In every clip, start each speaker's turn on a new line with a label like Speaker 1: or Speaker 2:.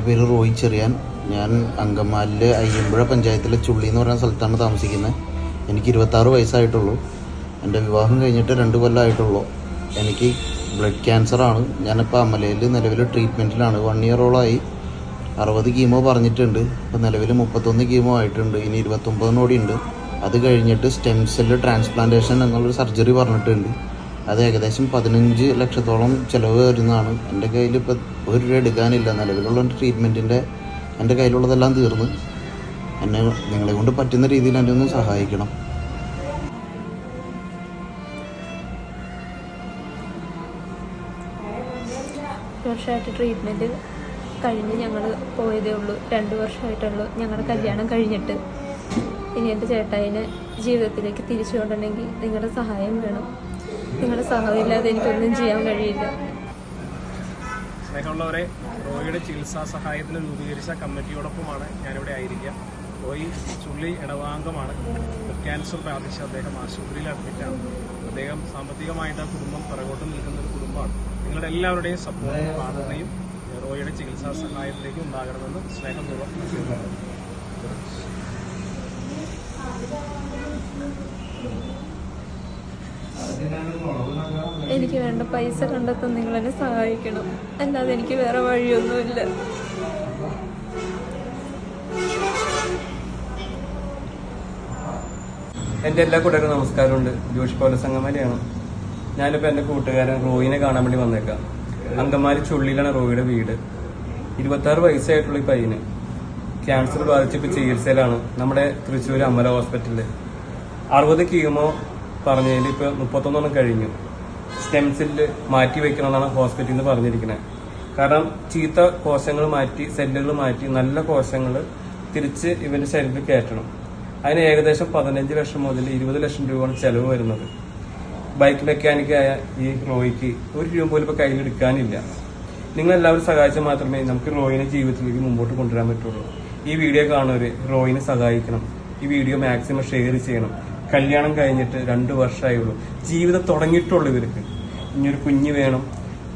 Speaker 1: പേര് റോയ് ചെറിയാൻ. ഞാൻ അങ്കമാലിലെ അയ്യമ്പുഴ പഞ്ചായത്തിലെ ചുള്ളി എന്ന് പറയുന്ന സ്ഥലത്താണ് താമസിക്കുന്നത്. എനിക്ക് 26 വയസ്സായിട്ടുള്ളൂ. എൻ്റെ വിവാഹം കഴിഞ്ഞിട്ട് 2 കൊല്ലമായിട്ടുള്ളൂ. എനിക്ക് ബ്ലഡ് ക്യാൻസറാണ്. ഞാനിപ്പോൾ അമലയിൽ നിലവിൽ ട്രീറ്റ്മെൻറ്റിലാണ്. 1 ഇയറോളമായി. 60 കീമോ പറഞ്ഞിട്ടുണ്ട്. ഇപ്പോൾ നിലവിൽ 31 കീമോ ആയിട്ടുണ്ട്. ഇനി 29 ഉണ്ട്. അത് കഴിഞ്ഞിട്ട് സ്റ്റെം സെല്ല് ട്രാൻസ്പ്ലാന്റേഷൻ എന്നുള്ളൊരു സർജറി പറഞ്ഞിട്ടുണ്ട്. അത് ഏകദേശം 15 ലക്ഷത്തോളം ചിലവ് വരുന്നതാണ്. എൻ്റെ കയ്യിൽ ഇപ്പോൾ 1 രൂപ എടുക്കാനില്ല. നിലവിലുള്ള ട്രീറ്റ്മെൻറ്റിൻ്റെ എൻ്റെ കയ്യിലുള്ളതെല്ലാം തീർന്ന്. എന്നെ നിങ്ങളെ കൊണ്ട് പറ്റുന്ന രീതിയിൽ എന്നെ ഒന്ന് സഹായിക്കണം.
Speaker 2: വർഷമായിട്ട് ട്രീറ്റ്മെൻറ്റ് കഴിഞ്ഞ് ഞങ്ങൾ പോയതേ ഉള്ളൂ. 2 വർഷമായിട്ടുള്ളൂ ഞങ്ങളുടെ കല്യാണം കഴിഞ്ഞിട്ട്. ഇനി എൻ്റെ ചേട്ടായിനെ ജീവിതത്തിലേക്ക് തിരിച്ചു കൊണ്ടുവരണമെങ്കിൽ നിങ്ങളുടെ സഹായം വേണം. നിങ്ങളുടെ സഹായം ഇല്ലാതെ എനിക്കൊന്നും ചെയ്യാൻ കഴിയില്ല.
Speaker 3: സ്നേഹമുള്ളവരെ, റോയിയുടെ ചികിത്സാ സഹായത്തിന് രൂപീകരിച്ച കമ്മിറ്റിയോടൊപ്പമാണ് ഞാനിവിടെ ആയിരിക്കുക. റോയി ചുള്ളി ഇടവാംഗമാണ്. ക്യാൻസർ ബാധിച്ച് അദ്ദേഹം ആശുപത്രിയിൽ അഡ്മിറ്റാണ്. അദ്ദേഹം സാമ്പത്തികമായിട്ട് കുടുംബം പിറകോട്ട് നിൽക്കുന്ന ഒരു കുടുംബമാണ്. നിങ്ങളുടെ എല്ലാവരുടെയും സപ്പോർട്ടും പ്രാർത്ഥനയും റോയിയുടെ ചികിത്സാ സഹായത്തിലേക്ക് ഉണ്ടാകണമെന്ന് സ്നേഹപൂർവ്വം
Speaker 2: എനിക്ക് വേണ്ട പൈസ കണ്ടെത്താൻ നിങ്ങൾ എന്നെ സഹായിക്കണം. അല്ലാതെ എനിക്ക് വേറെ വഴിയൊന്നുമില്ല.
Speaker 4: എൻ്റെ എല്ലാ കൂട്ടുകാർക്കും നമസ്കാരമുണ്ട്. ജോഷി പൗലോസ് അങ്കമാലിയാണ്. ഞാനിപ്പോൾ എൻ്റെ കൂട്ടുകാരൻ റോയിനെ കാണാൻ വേണ്ടി വന്നേക്കാം. അങ്കമാലി ചുള്ളിയിലാണ് റോയിയുടെ വീട്. 26 വയസ്സായിട്ടുള്ള ഈ പയ്യന് ക്യാൻസർ ബാധിച്ച് ഇപ്പോൾ ചികിത്സയിലാണ് നമ്മുടെ തൃശ്ശൂർ അമല ഹോസ്പിറ്റലിൽ. 60 കീമോ പറഞ്ഞതിൽ ഇപ്പോൾ 31 കഴിഞ്ഞു. സ്റ്റെം സെല്ല് മാറ്റി വെക്കണമെന്നാണ് ഹോസ്പിറ്റലിൽ നിന്ന് പറഞ്ഞിരിക്കുന്നത്. കാരണം ചീത്ത കോശങ്ങൾ മാറ്റി, സെല്ലുകൾ മാറ്റി, നല്ല കോശങ്ങൾ തിരിച്ച് ഇവന്റെ ശരീരത്തിൽ കയറ്റണം. അതിന് ഏകദേശം 15 ലക്ഷം മുതൽ 20 ലക്ഷം രൂപയാണ് ചെലവ് വരുന്നത്. ബൈക്ക് മെക്കാനിക്കായ ഈ റോയിക്ക് 1 രൂപ പോലും ഇപ്പോൾ കയ്യിലെടുക്കാനില്ല. നിങ്ങളെല്ലാവരും സഹായിച്ചാൽ മാത്രമേ നമുക്ക് റോയിനെ ജീവിതത്തിലേക്ക് മുമ്പോട്ട് കൊണ്ടുവരാൻ പറ്റുള്ളൂ. ഈ വീഡിയോ കാണുന്നവര് റോയിനെ സഹായിക്കണം. ഈ വീഡിയോ മാക്സിമം ഷെയർ ചെയ്യണം. കല്യാണം കഴിഞ്ഞിട്ട് 2 വർഷമായുള്ളൂ. ജീവിതം തുടങ്ങിയിട്ടുള്ളൂ. ഇവർക്ക് ഇനിയൊരു കുഞ്ഞ് വേണം.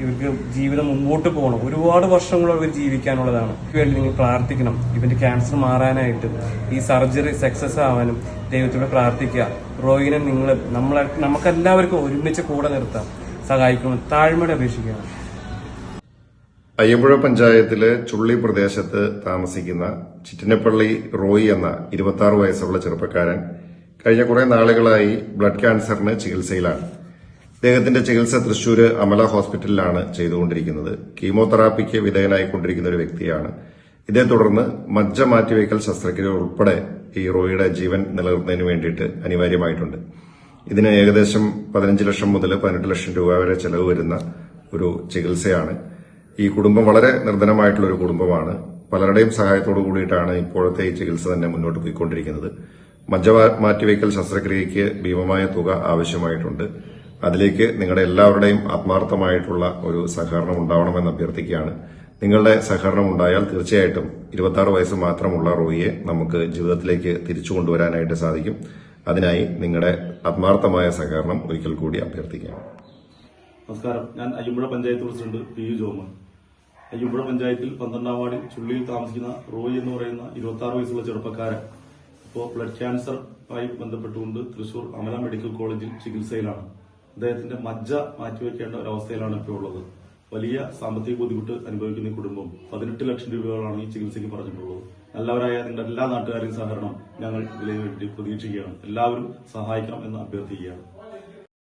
Speaker 4: ഇവർക്ക് ജീവിതം മുമ്പോട്ട് പോകണം. ഒരുപാട് വർഷങ്ങൾ ഇവർ ജീവിക്കാനുള്ളതാണ്. വേണ്ടി നിങ്ങൾ പ്രാർത്ഥിക്കണം. ഇവന്റെ ക്യാൻസർ മാറാനായിട്ട്, ഈ സർജറി സക്സസ് ആവാനും ദൈവത്തോട് പ്രാർത്ഥിക്കുക. റോയിനെ നിങ്ങൾ നമുക്കെല്ലാവർക്കും ഒരുമിച്ച് കൂടെ നിർത്താം. സഹായിക്കണം. താഴ്മയോടെ അപേക്ഷിക്കുകയാണ്.
Speaker 5: അയ്യമ്പുഴ പഞ്ചായത്തിലെ ചുള്ളി പ്രദേശത്ത് താമസിക്കുന്ന ചിറ്റിനപ്പള്ളി റോയി എന്ന 26 വയസ്സുള്ള ചെറുപ്പക്കാരൻ കഴിഞ്ഞ കുറെ നാളുകളായി ബ്ലഡ് ക്യാൻസറിന് ചികിത്സയിലാണ്. ഇദ്ദേഹത്തിന്റെ ചികിത്സ തൃശൂർ അമല ഹോസ്പിറ്റലിലാണ് ചെയ്തുകൊണ്ടിരിക്കുന്നത്. കീമോതെറാപ്പിക്ക് വിധേയനായിക്കൊണ്ടിരിക്കുന്ന ഒരു വ്യക്തിയാണ്. ഇതേ തുടർന്ന് മജ്ജ മാറ്റിവയ്ക്കൽ ശസ്ത്രക്രിയ ഉൾപ്പെടെ ഈ റോയിയുടെ ജീവൻ നിലനിർത്തുന്നതിന് വേണ്ടിയിട്ട് അനിവാര്യമായിട്ടുണ്ട്. ഇതിന് ഏകദേശം 15 ലക്ഷം മുതൽ 18 ലക്ഷം രൂപ വരെ ചെലവ് വരുന്ന ഒരു ചികിത്സയാണ്. ഈ കുടുംബം വളരെ നിർധനമായിട്ടുള്ള ഒരു കുടുംബമാണ്. പലരുടെയും സഹായത്തോടു കൂടിയിട്ടാണ് ഇപ്പോഴത്തെ ഈ ചികിത്സ തന്നെ മുന്നോട്ട് പോയിക്കൊണ്ടിരിക്കുന്നത്. മജ്ജ മാറ്റിവയ്ക്കൽ ശസ്ത്രക്രിയയ്ക്ക് ഭീമമായ തുക ആവശ്യമായിട്ടുണ്ട്. അതിലേക്ക് നിങ്ങളുടെ എല്ലാവരുടെയും ആത്മാർത്ഥമായിട്ടുള്ള ഒരു സഹകരണം ഉണ്ടാവണമെന്ന് അഭ്യർത്ഥിക്കുകയാണ്. നിങ്ങളുടെ സഹകരണം ഉണ്ടായാൽ തീർച്ചയായിട്ടും 26 വയസ്സ് മാത്രമുള്ള റോയിയെ നമുക്ക് ജീവിതത്തിലേക്ക് തിരിച്ചു കൊണ്ടുവരാനായിട്ട് സാധിക്കും. അതിനായി നിങ്ങളുടെ ആത്മാർത്ഥമായ സഹകരണം ഒരിക്കൽ കൂടി അഭ്യർത്ഥിക്കുകയാണ്.
Speaker 6: നമസ്കാരം. ഞാൻ അയ്യമ്പുഴ പഞ്ചായത്ത് പ്രസിഡന്റ് പി. ജോമൻ. അയ്യമ്പുഴ പഞ്ചായത്തിൽ 12ാം വാർഡിൽ ചുള്ളിയിൽ താമസിക്കുന്ന റോയി എന്ന് പറയുന്ന 26 വയസ്സുള്ള ചെറുപ്പക്കാരൻ ഇപ്പോൾ ബ്ലഡ് ക്യാൻസറുമായി ബന്ധപ്പെട്ടുകൊണ്ട് തൃശൂർ അമല മെഡിക്കൽ കോളേജിൽ ചികിത്സയിലാണ്. അദ്ദേഹത്തിന്റെ മജ്ജ മാറ്റിവെക്കേണ്ട ഒരവസ്ഥയിലാണ് ഇപ്പോൾ ഉള്ളത്. വലിയ സാമ്പത്തിക ബുദ്ധിമുട്ട് അനുഭവിക്കുന്ന ഈ കുടുംബം 18 ലക്ഷം രൂപകളാണ് ഈ ചികിത്സയ്ക്ക് പറഞ്ഞിട്ടുള്ളത്. നല്ലവരായ നിങ്ങളുടെ എല്ലാ നാട്ടുകാരെയും സഹകരണം ഞങ്ങൾ ഇതിനു വേണ്ടി പ്രതീക്ഷിക്കുകയാണ്. എല്ലാവരും സഹായിക്കണം എന്ന് അഭ്യർത്ഥിക്കുകയാണ്.